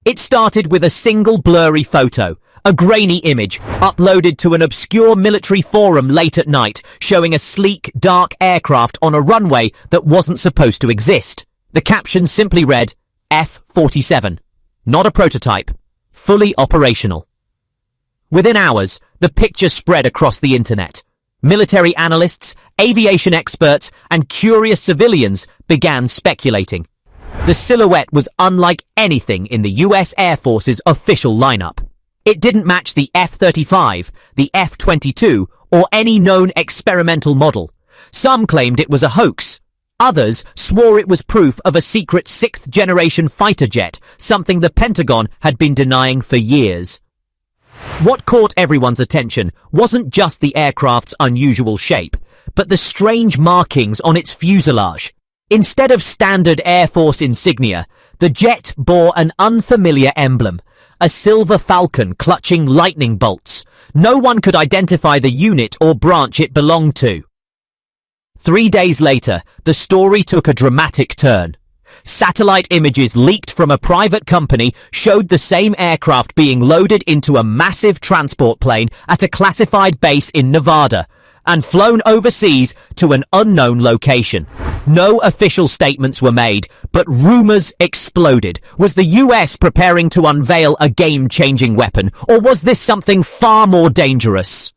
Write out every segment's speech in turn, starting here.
It started with a single blurry photo, a grainy image uploaded to an obscure military forum late at night, showing a sleek, dark aircraft on a runway that wasn't supposed to exist. The caption simply read, F47. Not a prototype. Fully operational. Within hours, the picture spread across the internet. Military analysts, aviation experts, and curious civilians began speculating. The silhouette was unlike anything in the US Air Force's official lineup. It didn't match the F-35, the F-22, or any known experimental model. Some claimed it was a hoax. Others swore it was proof of a secret 6th-generation fighter jet, something the Pentagon had been denying for years. What caught everyone's attention wasn't just the aircraft's unusual shape, but the strange markings on its fuselage. Instead of standard Air Force insignia, the jet bore an unfamiliar emblem, a silver falcon clutching lightning bolts. No one could identify the unit or branch it belonged to. 3 days later, the story took a dramatic turn. Satellite images leaked from a private company showed the same aircraft being loaded into a massive transport plane at a classified base in Nevada and flown overseas to an unknown location. No official statements were made, but rumors exploded. Was the US preparing to unveil a game-changing weapon, or was this something far more dangerous?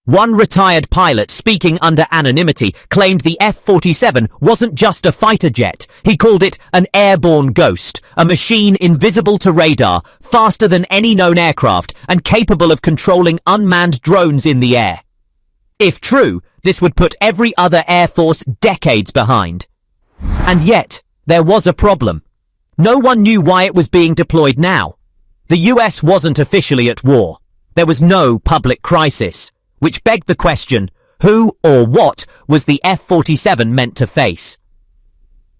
One retired pilot, speaking under anonymity, claimed the F-47 wasn't just a fighter jet. He called it an airborne ghost, a machine invisible to radar, faster than any known aircraft, and capable of controlling unmanned drones in the air. If true, this would put every other Air Force decades behind. And yet, there was a problem. No one knew why it was being deployed now. The US wasn't officially at war. There was no public crisis. Which begged the question, who or what was the F-47 meant to face?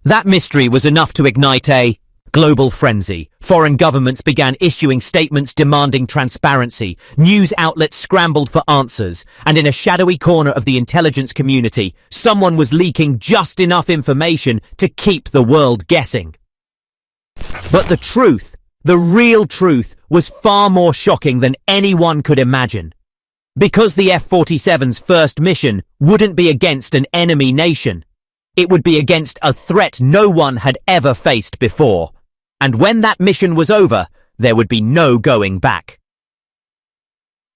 That mystery was enough to ignite a global frenzy. Foreign governments began issuing statements demanding transparency. News outlets scrambled for answers. And in a shadowy corner of the intelligence community, someone was leaking just enough information to keep the world guessing. But the truth, the real truth, was far more shocking than anyone could imagine. Because the F-47's first mission wouldn't be against an enemy nation. It would be against a threat no one had ever faced before. And when that mission was over, there would be no going back.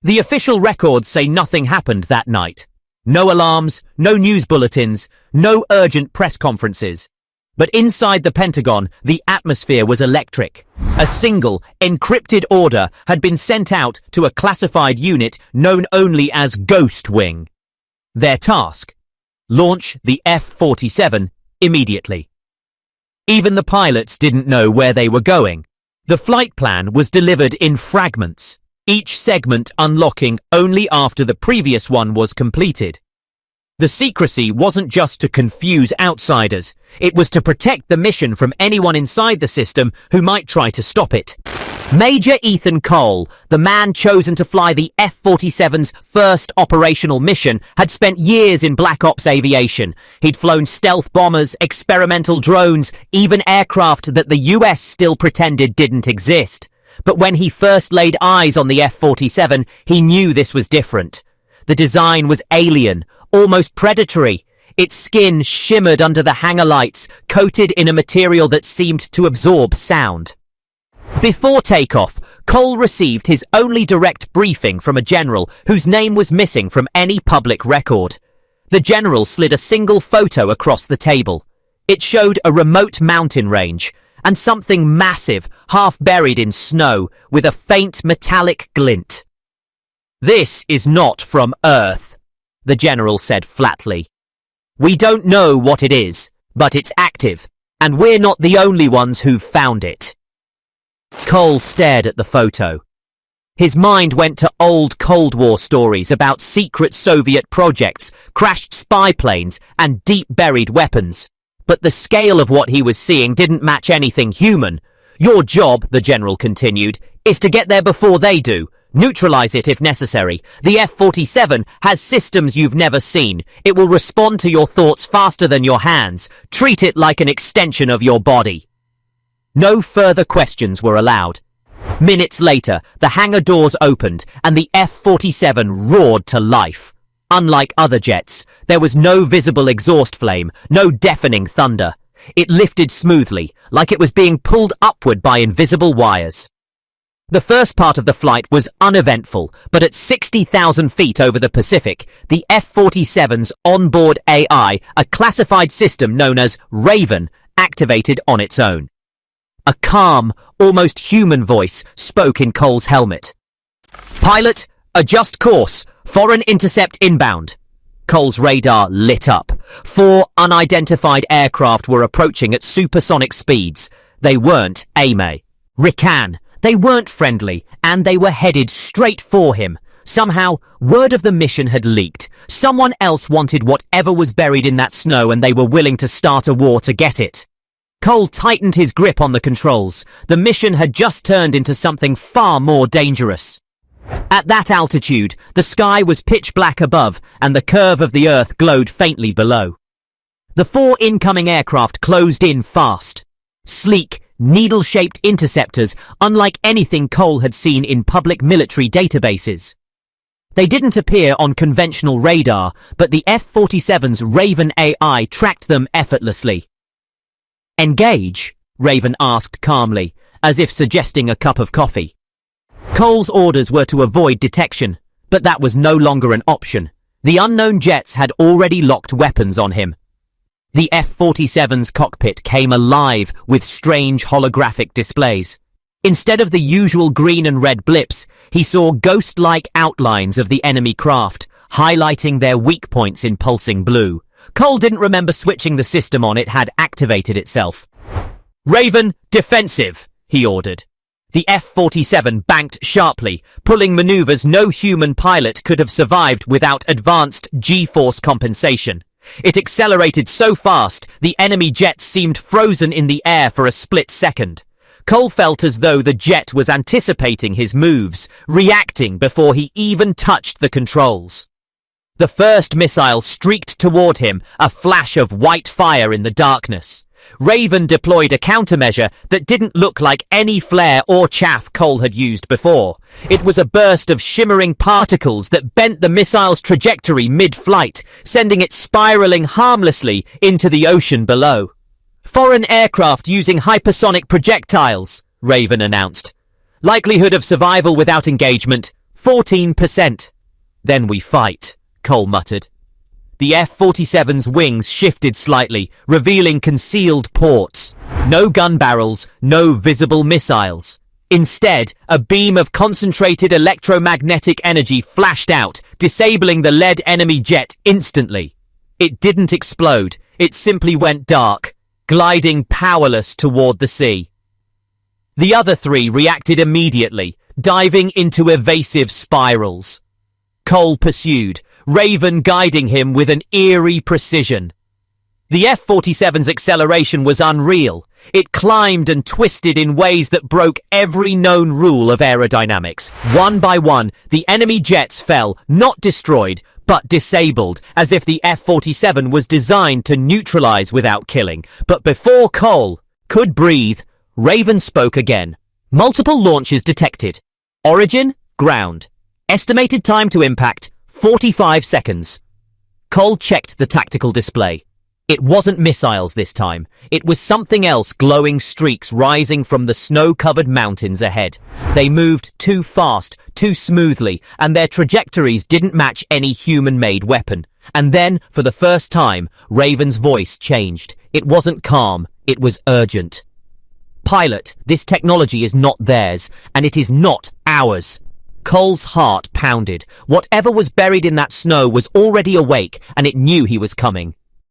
The official records say nothing happened that night. No alarms, no news bulletins, no urgent press conferences. But inside the Pentagon, the atmosphere was electric. A single, encrypted order had been sent out to a classified unit known only as Ghost Wing. Their task: launch the F-47 immediately. Even the pilots didn't know where they were going. The flight plan was delivered in fragments, each segment unlocking only after the previous one was completed. The secrecy wasn't just to confuse outsiders, it was to protect the mission from anyone inside the system who might try to stop it. Major Ethan Cole, the man chosen to fly the F-47's first operational mission, had spent years in Black Ops aviation. He'd flown stealth bombers, experimental drones, even aircraft that the US still pretended didn't exist. But when he first laid eyes on the F-47, he knew this was different. The design was alien, almost predatory. Its skin shimmered under the hangar lights, coated in a material that seemed to absorb sound. Before takeoff, Cole received his only direct briefing from a general whose name was missing from any public record. The general slid a single photo across the table. It showed a remote mountain range, and something massive, half buried in snow, with a faint metallic glint. "This is not from Earth," the general said flatly. "We don't know what it is, but it's active, and we're not the only ones who've found it." Cole stared at the photo. His mind went to old Cold War stories about secret Soviet projects, crashed spy planes, and deep-buried weapons. But the scale of what he was seeing didn't match anything human. "Your job," the general continued, "is to get there before they do. Neutralize it if necessary. The F-47 has systems you've never seen. It will respond to your thoughts faster than your hands. Treat it like an extension of your body." No further questions were allowed. Minutes later, the hangar doors opened and the F-47 roared to life. Unlike other jets, there was no visible exhaust flame, no deafening thunder. It lifted smoothly, like it was being pulled upward by invisible wires. The first part of the flight was uneventful, but at 60,000 feet over the Pacific, the F-47's onboard AI, a classified system known as Raven, activated on its own. A calm, almost human voice spoke in Cole's helmet. "Pilot, adjust course. Foreign intercept inbound." Cole's radar lit up. 4 unidentified aircraft were approaching at supersonic speeds. They weren't AME. Rican. They weren't friendly, and they were headed straight for him. Somehow, word of the mission had leaked. Someone else wanted whatever was buried in that snow, and they were willing to start a war to get it. Cole tightened his grip on the controls. The mission had just turned into something far more dangerous. At that altitude, the sky was pitch black above, and the curve of the Earth glowed faintly below. The 4 incoming aircraft closed in fast. Sleek, needle-shaped interceptors, unlike anything Cole had seen in public military databases. They didn't appear on conventional radar, but the F-47's Raven AI tracked them effortlessly. "Engage?" Raven asked calmly, as if suggesting a cup of coffee. Cole's orders were to avoid detection, but that was no longer an option. The unknown jets had already locked weapons on him. The F-47's cockpit came alive with strange holographic displays. Instead of the usual green and red blips, he saw ghost-like outlines of the enemy craft, highlighting their weak points in pulsing blue. Cole didn't remember switching the system on. It had activated itself. "Raven, defensive," he ordered. The F-47 banked sharply, pulling maneuvers no human pilot could have survived without advanced G-force compensation. It accelerated so fast, the enemy jet seemed frozen in the air for a split second. Cole felt as though the jet was anticipating his moves, reacting before he even touched the controls. The first missile streaked toward him, a flash of white fire in the darkness. Raven deployed a countermeasure that didn't look like any flare or chaff Cole had used before. It was a burst of shimmering particles that bent the missile's trajectory mid-flight, sending it spiraling harmlessly into the ocean below. "Foreign aircraft using hypersonic projectiles," Raven announced. "Likelihood of survival without engagement, 14%. "Then we fight," Cole muttered. The F-47's wings shifted slightly, revealing concealed ports. No gun barrels, no visible missiles. Instead, a beam of concentrated electromagnetic energy flashed out, disabling the lead enemy jet instantly. It didn't explode, it simply went dark, gliding powerless toward the sea. The other 3 reacted immediately, diving into evasive spirals. Cole pursued, Raven guiding him with an eerie precision. The F-47's acceleration was unreal. It climbed and twisted in ways that broke every known rule of aerodynamics. One by one, the enemy jets fell, not destroyed, but disabled, as if the F-47 was designed to neutralize without killing. But before Cole could breathe, Raven spoke again. "Multiple launches detected. Origin, ground. Estimated time to impact, 45 seconds. Cole checked the tactical display. It wasn't missiles this time. It was something else, glowing streaks rising from the snow-covered mountains ahead. They moved too fast, too smoothly, and their trajectories didn't match any human-made weapon. And then, for the first time, Raven's voice changed. It wasn't calm, it was urgent. "Pilot, this technology is not theirs, and it is not ours." Cole's heart pounded. Whatever was buried in that snow was already awake, and it knew he was coming.